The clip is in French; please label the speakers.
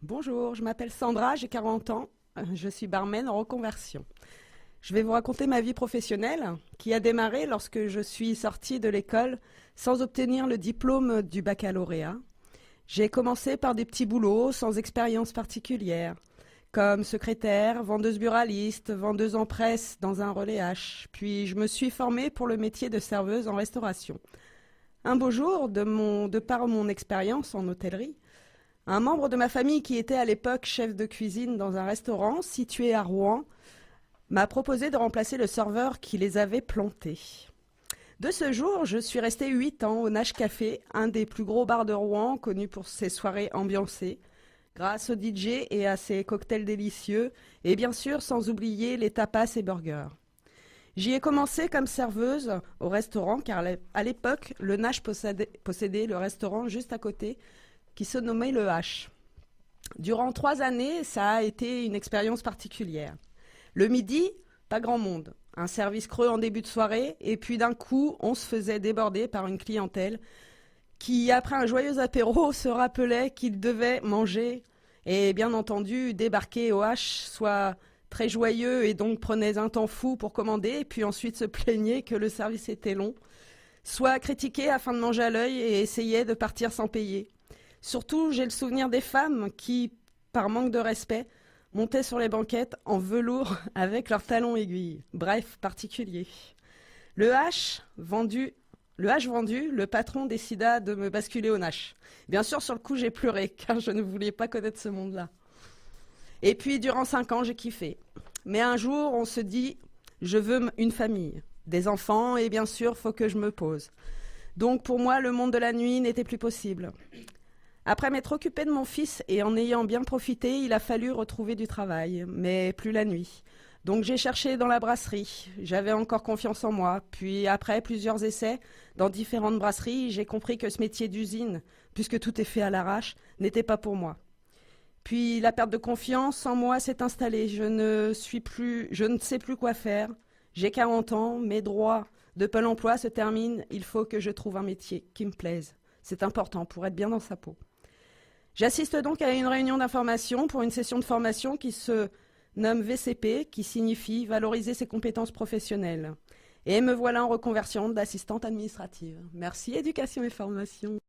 Speaker 1: Bonjour, je m'appelle Sandra, j'ai 40 ans, je suis barman en reconversion. Je vais vous raconter ma vie professionnelle qui a démarré lorsque je suis sortie de l'école sans obtenir le diplôme du baccalauréat. J'ai commencé par des petits boulots sans expérience particulière, comme secrétaire, vendeuse buraliste, vendeuse en presse dans un relais H. Puis je me suis formée pour le métier de serveuse en restauration. Un beau jour, de par mon expérience en hôtellerie, un membre de ma famille qui était à l'époque chef de cuisine dans un restaurant situé à Rouen m'a proposé de remplacer le serveur qui les avait plantés. De ce jour, je suis restée 8 ans au Nash Café, un des plus gros bars de Rouen, connu pour ses soirées ambiancées, grâce au DJ et à ses cocktails délicieux, et bien sûr sans oublier les tapas et burgers. J'y ai commencé comme serveuse au restaurant, car à l'époque, le Nash possédait le restaurant juste à côté, qui se nommait le H. Durant 3 années, ça a été une expérience particulière. Le midi, pas grand monde. Un service creux en début de soirée, et puis d'un coup, on se faisait déborder par une clientèle qui, après un joyeux apéro, se rappelait qu'il devait manger et bien entendu débarquer au H, soit très joyeux et donc prenait un temps fou pour commander, et puis ensuite se plaignait que le service était long, soit critiquait afin de manger à l'œil et essayait de partir sans payer. Surtout, j'ai le souvenir des femmes qui, par manque de respect, montaient sur les banquettes en velours avec leurs talons aiguilles. Bref, particulier. Le H vendu, le patron décida de me basculer au Nash. Bien sûr, sur le coup, j'ai pleuré, car je ne voulais pas connaître ce monde-là. Et puis, durant 5 ans, j'ai kiffé. Mais un jour, on se dit, je veux une famille, des enfants, et bien sûr, faut que je me pose. Donc, pour moi, le monde de la nuit n'était plus possible. Après m'être occupée de mon fils et en ayant bien profité, il a fallu retrouver du travail, mais plus la nuit. Donc j'ai cherché dans la brasserie, j'avais encore confiance en moi. Puis après plusieurs essais dans différentes brasseries, j'ai compris que ce métier d'usine, puisque tout est fait à l'arrache, n'était pas pour moi. Puis la perte de confiance en moi s'est installée, je ne sais plus quoi faire. J'ai 40 ans, mes droits de Pôle emploi se terminent, il faut que je trouve un métier qui me plaise. C'est important pour être bien dans sa peau. J'assiste donc à une réunion d'information pour une session de formation qui se nomme VCP, qui signifie valoriser ses compétences professionnelles. Et me voilà en reconversion d'assistante administrative. Merci Éducation et Formation.